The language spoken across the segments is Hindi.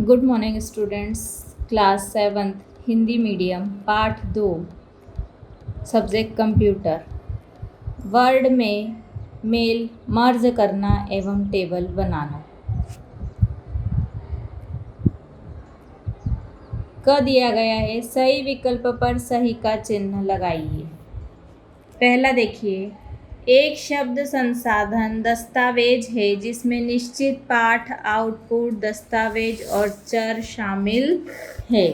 Good morning students. Class 7th Hindi medium पाठ 2 सब्जेक्ट कंप्यूटर। वर्ड में मेल मर्ज करना एवं टेबल बनाना। क दिया गया है, सही विकल्प पर सही का चिन्ह लगाइए। पहला देखिए, एक शब्द संसाधन दस्तावेज है जिसमें निश्चित पाठ, आउटपुट, दस्तावेज और चर शामिल है।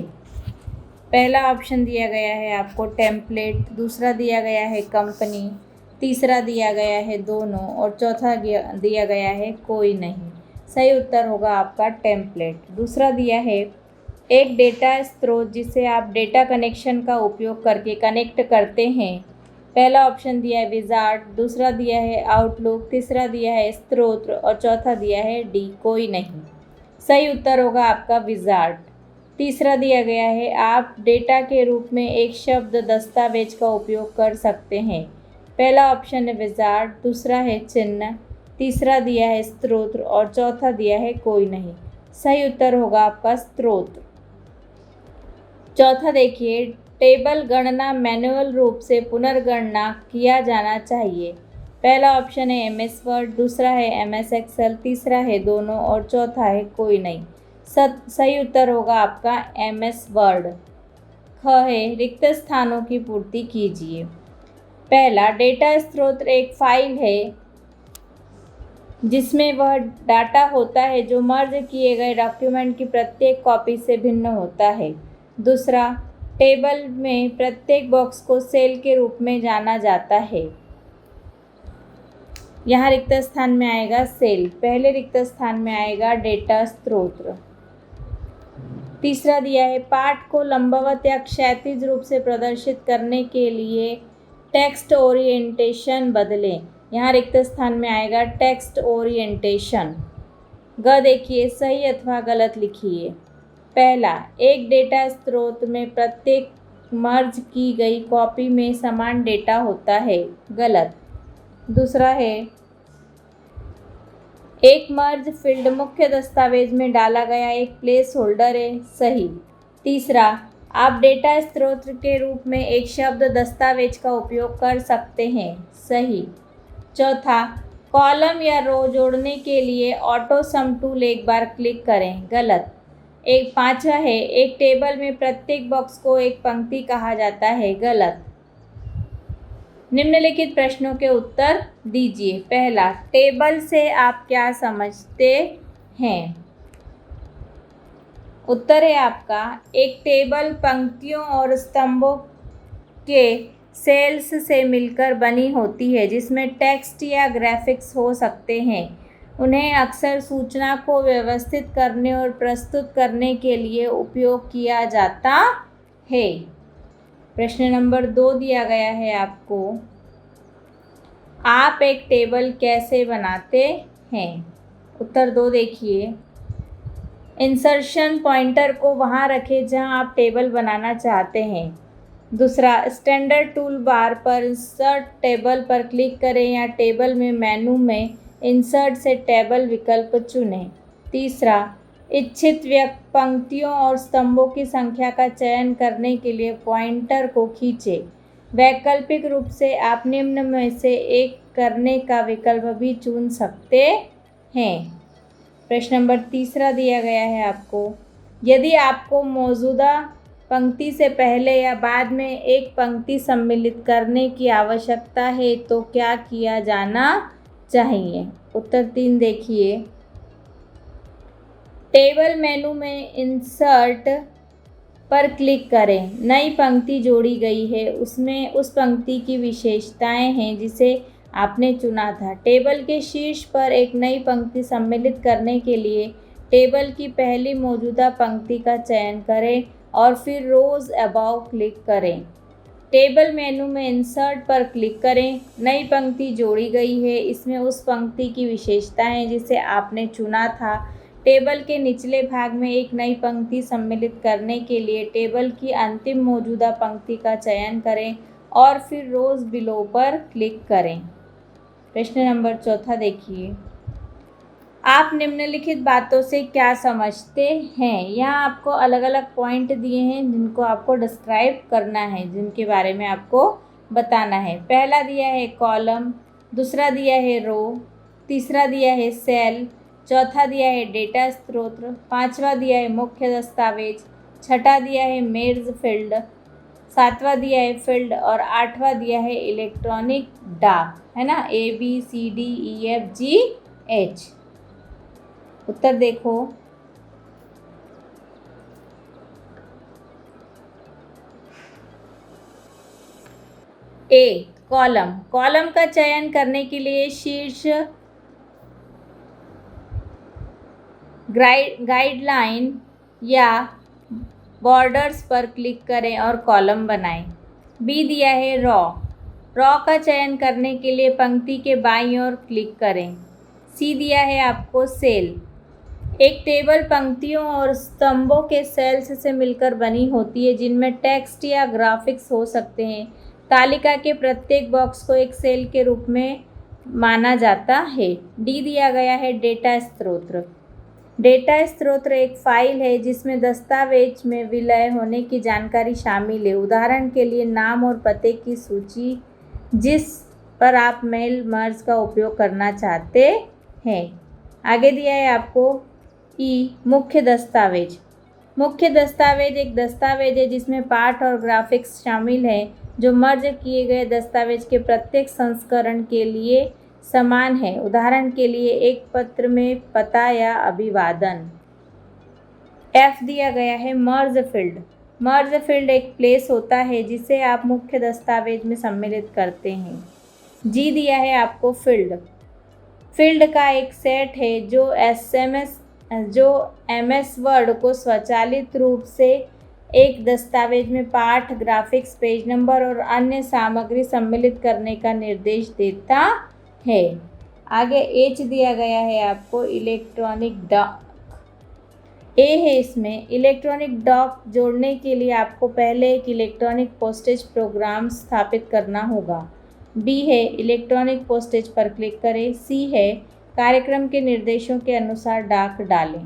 पहला ऑप्शन दिया गया है आपको टेम्पलेट, दूसरा दिया गया है कंपनी, तीसरा दिया गया है दोनों और चौथा दिया गया है कोई नहीं। सही उत्तर होगा आपका टेम्पलेट। दूसरा दिया है एक डेटा स्रोत जिसे आप डेटा कनेक्शन का उपयोग करके कनेक्ट करते हैं। पहला ऑप्शन दिया है विजार्ड, दूसरा दिया है आउटलुक, तीसरा दिया है स्रोत और चौथा दिया है डी कोई नहीं। सही उत्तर होगा आपका विजार्ड। तीसरा दिया गया है आप डेटा के रूप में एक शब्द दस्तावेज का उपयोग कर सकते हैं। पहला ऑप्शन है विजार्ड, दूसरा है चिन्ह, तीसरा दिया है स्रोत और चौथा दिया है कोई नहीं। सही उत्तर होगा आपका स्रोत। चौथा देखिए, टेबल गणना मैनुअल रूप से पुनर्गणना किया जाना चाहिए। पहला ऑप्शन है MS वर्ड, दूसरा है MS एक्सेल, तीसरा है दोनों और चौथा है कोई नहीं। सही उत्तर होगा आपका MS वर्ड। ख है रिक्त स्थानों की पूर्ति कीजिए। पहला, डेटा स्रोत एक फाइल है जिसमें वह डाटा होता है जो मर्ज किए गए डॉक्यूमेंट की प्रत्येक कॉपी से भिन्न होता है। दूसरा, टेबल में प्रत्येक बॉक्स को सेल के रूप में जाना जाता है। यहाँ रिक्त स्थान में आएगा सेल, पहले रिक्त स्थान में आएगा डेटा स्रोत। तीसरा दिया है पाठ को लंबवत या क्षैतिज रूप से प्रदर्शित करने के लिए टेक्स्ट ओरिएंटेशन बदलें। यहाँ रिक्त स्थान में आएगा टेक्स्ट ओरिएंटेशन। ग देखिए, सही अथवा गलत लिखिए। पहला, एक डेटा स्रोत में प्रत्येक मर्ज की गई कॉपी में समान डेटा होता है। गलत। दूसरा है एक मर्ज फील्ड मुख्य दस्तावेज में डाला गया एक प्लेस होल्डर है। सही। तीसरा, आप डेटा स्रोत के रूप में एक शब्द दस्तावेज का उपयोग कर सकते हैं। सही। चौथा, कॉलम या रो जोड़ने के लिए ऑटो सम टूल एक बार क्लिक करें। गलत। एक पांचवा है एक टेबल में प्रत्येक बॉक्स को एक पंक्ति कहा जाता है। गलत। निम्नलिखित प्रश्नों के उत्तर दीजिए। पहला, टेबल से आप क्या समझते हैं? उत्तर है आपका एक टेबल पंक्तियों और स्तंभों के सेल्स से मिलकर बनी होती है जिसमें टेक्स्ट या ग्राफिक्स हो सकते हैं। उन्हें अक्सर सूचना को व्यवस्थित करने और प्रस्तुत करने के लिए उपयोग किया जाता है। प्रश्न नंबर 2 दिया गया है आपको, आप एक टेबल कैसे बनाते हैं? उत्तर 2 देखिए, इंसर्शन पॉइंटर को वहां रखें जहां आप टेबल बनाना चाहते हैं। दूसरा, स्टैंडर्ड टूल बार पर इंसर्ट टेबल पर क्लिक करें या टेबल में मेनू में इंसर्ट से टेबल विकल्प चुनें। तीसरा, इच्छित पंक्तियों और स्तंभों की संख्या का चयन करने के लिए पॉइंटर को खींचें। वैकल्पिक रूप से आप निम्न में से एक करने का विकल्प भी चुन सकते हैं। प्रश्न नंबर 3 दिया गया है आपको, यदि आपको मौजूदा पंक्ति से पहले या बाद में एक पंक्ति सम्मिलित करने की आवश्यकता है तो क्या किया जाना चाहिए? उत्तर 3 देखिए, टेबल मेनू में इंसर्ट पर क्लिक करें। नई पंक्ति जोड़ी गई है, उसमें उस पंक्ति की विशेषताएं हैं जिसे आपने चुना था। टेबल के शीर्ष पर एक नई पंक्ति सम्मिलित करने के लिए टेबल की पहली मौजूदा पंक्ति का चयन करें और फिर रोज अबव क्लिक करें। टेबल मेनू में इंसर्ट पर क्लिक करें। नई पंक्ति जोड़ी गई है, इसमें उस पंक्ति की विशेषताएं जिसे आपने चुना था। टेबल के निचले भाग में एक नई पंक्ति सम्मिलित करने के लिए टेबल की अंतिम मौजूदा पंक्ति का चयन करें और फिर रोज बिलो पर क्लिक करें। प्रश्न नंबर 4 देखिए, आप निम्नलिखित बातों से क्या समझते हैं। यहाँ आपको अलग अलग पॉइंट दिए हैं जिनको आपको डिस्क्राइब करना है, जिनके बारे में आपको बताना है। पहला दिया है कॉलम, दूसरा दिया है रो, तीसरा दिया है सेल, चौथा दिया है डेटा स्रोत, पांचवा दिया है मुख्य दस्तावेज, छठा दिया है मेर्ज फील्ड, सातवां दिया है फील्ड और आठवां दिया है इलेक्ट्रॉनिक डाक, है ना। ABCDEFGH। उत्तर देखो। ए कॉलम। कॉलम का चयन करने के लिए शीर्ष गाइडलाइन या बॉर्डर्स पर क्लिक करें और कॉलम बनाएं। बी दिया है रॉ। रॉ का चयन करने के लिए पंक्ति के बाईं ओर क्लिक करें। सी दिया है आपको सेल। एक टेबल पंक्तियों और स्तंभों के सेल्स से मिलकर बनी होती है जिनमें टेक्स्ट या ग्राफिक्स हो सकते हैं। तालिका के प्रत्येक बॉक्स को एक सेल के रूप में माना जाता है। डी दिया गया है डेटा स्रोत। डेटा स्रोत एक फाइल है जिसमें दस्तावेज में विलय होने की जानकारी शामिल है। उदाहरण के लिए नाम और पते की सूची जिस पर आप मेल मर्ज का उपयोग करना चाहते हैं। आगे दिया है आपको ई मुख्य दस्तावेज। मुख्य दस्तावेज एक दस्तावेज है जिसमें पाठ और ग्राफिक्स शामिल हैं जो मर्ज किए गए दस्तावेज के प्रत्येक संस्करण के लिए समान है। उदाहरण के लिए एक पत्र में पता या अभिवादन। एफ दिया गया है मर्ज फील्ड। मर्ज फील्ड एक प्लेस होता है जिसे आप मुख्य दस्तावेज में सम्मिलित करते हैं। जी दिया है आपको फील्ड। फील्ड का एक सेट है जो MS वर्ड को स्वचालित रूप से एक दस्तावेज में पाठ, ग्राफिक्स, पेज नंबर और अन्य सामग्री सम्मिलित करने का निर्देश देता है। आगे एच दिया गया है आपको इलेक्ट्रॉनिक डॉक। ए है इसमें इलेक्ट्रॉनिक डॉक जोड़ने के लिए आपको पहले एक इलेक्ट्रॉनिक पोस्टेज प्रोग्राम स्थापित करना होगा। बी है इलेक्ट्रॉनिक पोस्टेज पर क्लिक करें। सी है कार्यक्रम के निर्देशों के अनुसार डाक डालें।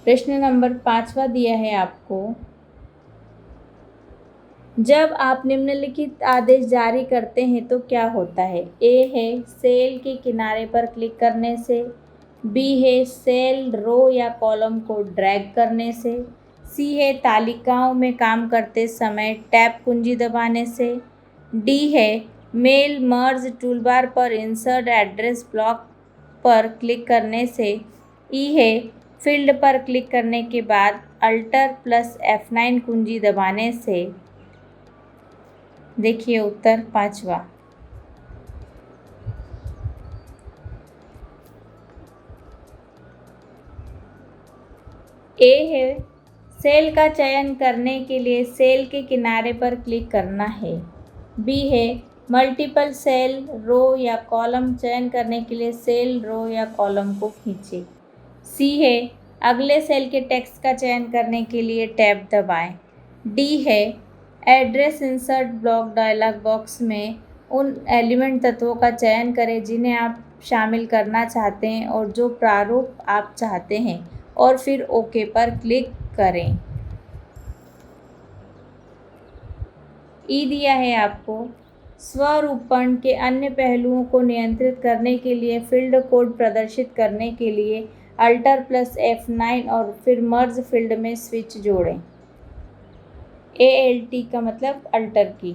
प्रश्न नंबर 5वां दिया है आपको, जब आप निम्नलिखित आदेश जारी करते हैं तो क्या होता है। ए है सेल के किनारे पर क्लिक करने से। बी है सेल, रो या कॉलम को ड्रैग करने से। सी है तालिकाओं में काम करते समय टैब कुंजी दबाने से। डी है मेल मर्ज टूलबार पर इंसर्ट एड्रेस ब्लॉक पर क्लिक करने से। ई है फील्ड पर क्लिक करने के बाद अल्टर प्लस F9 कुंजी दबाने से। देखिए उत्तर 5वां। ए है सेल का चयन करने के लिए सेल के किनारे पर क्लिक करना है। बी है मल्टीपल सेल, रो या कॉलम चयन करने के लिए सेल, रो या कॉलम को खींचें। सी है अगले सेल के टेक्स्ट का चयन करने के लिए टैब दबाएं। डी है address insert block dialogue box में उन एलिमेंट तत्वों का चयन करें जिन्हें आप शामिल करना चाहते हैं और जो प्रारूप आप चाहते हैं और फिर ओके पर क्लिक करें। ई दिया है आपको स्वरूपण के अन्य पहलुओं को नियंत्रित करने के लिए फील्ड कोड प्रदर्शित करने के लिए अल्टर प्लस F9 और फिर मर्ज फील्ड में स्विच जोड़ें। ALT का मतलब अल्टर की।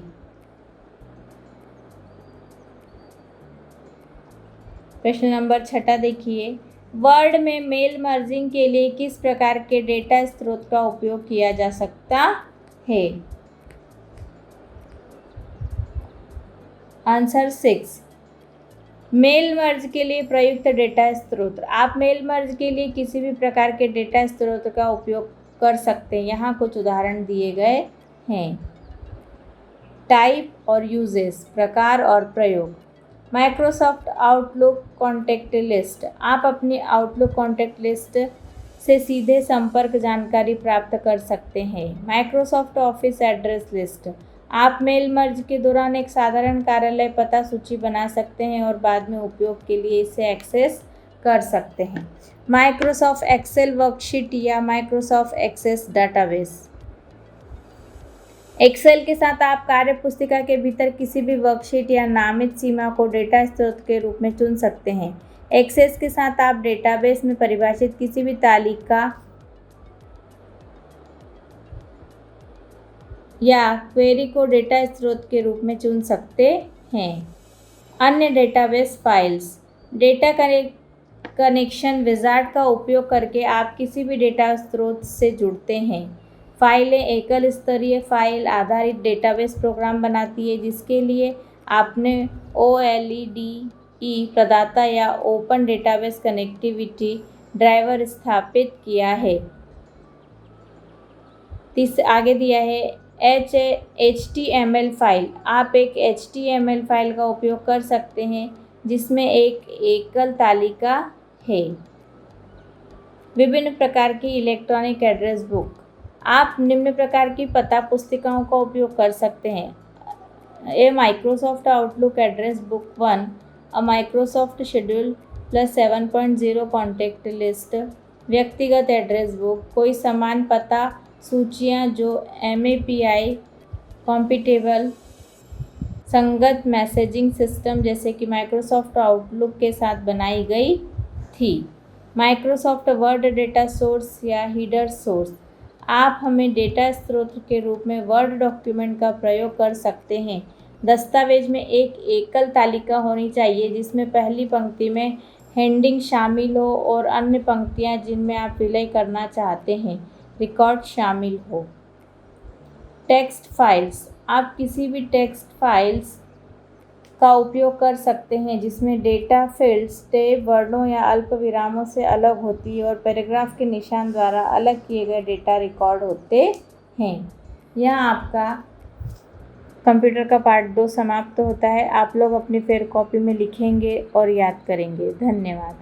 प्रश्न नंबर 6 देखिए, वर्ड में मेल मर्जिंग के लिए किस प्रकार के डेटा स्रोत का उपयोग किया जा सकता है। आंसर 6। मेल मर्ज के लिए प्रयुक्त डेटा स्रोत। आप मेल मर्ज के लिए किसी भी प्रकार के डेटा स्रोत का उपयोग कर सकते हैं। यहाँ कुछ उदाहरण दिए गए हैं। टाइप और यूजेस, प्रकार और प्रयोग। Microsoft outlook contact list. आप अपनी आउटलुक कॉन्टैक्ट लिस्ट से सीधे संपर्क जानकारी प्राप्त कर सकते हैं। Microsoft office address list. आप मेल मर्ज के दौरान एक साधारण कार्यालय पता सूची बना सकते हैं और बाद में उपयोग के लिए इसे एक्सेस कर सकते हैं। माइक्रोसॉफ्ट एक्सेल वर्कशीट या माइक्रोसॉफ्ट एक्सेस डाटाबेस। एक्सेल के साथ आप कार्य पुस्तिका के भीतर किसी भी वर्कशीट या नामित सीमा को डेटा स्रोत के रूप में चुन सकते हैं। एक्सेस के साथ आप डेटाबेस में परिभाषित किसी भी तालिका या क्वेरी को डेटा स्रोत के रूप में चुन सकते हैं। अन्य database files. Data connection wizard का उपयोग करके आप किसी भी डेटा स्रोत से जुड़ते हैं। फाइलें एकल स्तरीय फाइल आधारित डेटाबेस प्रोग्राम बनाती है जिसके लिए आपने OLEDE प्रदाता या ओपन डेटाबेस कनेक्टिविटी ड्राइवर स्थापित किया है। आगे दिया है HTML फाइल। आप एक HTML फाइल का उपयोग कर सकते हैं जिसमें एक एकल तालिका है। विभिन्न प्रकार की इलेक्ट्रॉनिक एड्रेस बुक। आप निम्न प्रकार की पता पुस्तिकाओं का उपयोग कर सकते हैं। ए माइक्रोसॉफ्ट आउटलुक एड्रेस बुक 1, अ Microsoft schedule plus 7.0 contact list, व्यक्तिगत एड्रेस बुक, कोई समान पता सूचियाँ जो MAPI कॉम्पिटेबल संगत मैसेजिंग सिस्टम जैसे कि माइक्रोसॉफ्ट आउटलुक के साथ बनाई गई थी। माइक्रोसॉफ्ट वर्ड डेटा सोर्स या हीडर सोर्स। आप हमें डेटा स्रोत के रूप में वर्ड डॉक्यूमेंट का प्रयोग कर सकते हैं। दस्तावेज में एक एकल तालिका होनी चाहिए जिसमें पहली पंक्ति में हेडिंग शामिल हो और अन्य पंक्तियां जिनमें आप विलय करना चाहते हैं रिकॉर्ड शामिल हो। Text files. आप किसी भी टेक्स्ट फाइल्स का उपयोग कर सकते हैं जिसमें डेटा फील्ड्स टैब वर्णों या अल्प विरामों से अलग होती है और पैराग्राफ के निशान द्वारा अलग किए गए डेटा रिकॉर्ड होते हैं। यहाँ आपका कंप्यूटर का पार्ट 2 समाप्त होता है। आप लोग अपनी फेयर कॉपी में लिखेंगे और याद करेंगे। धन्यवाद।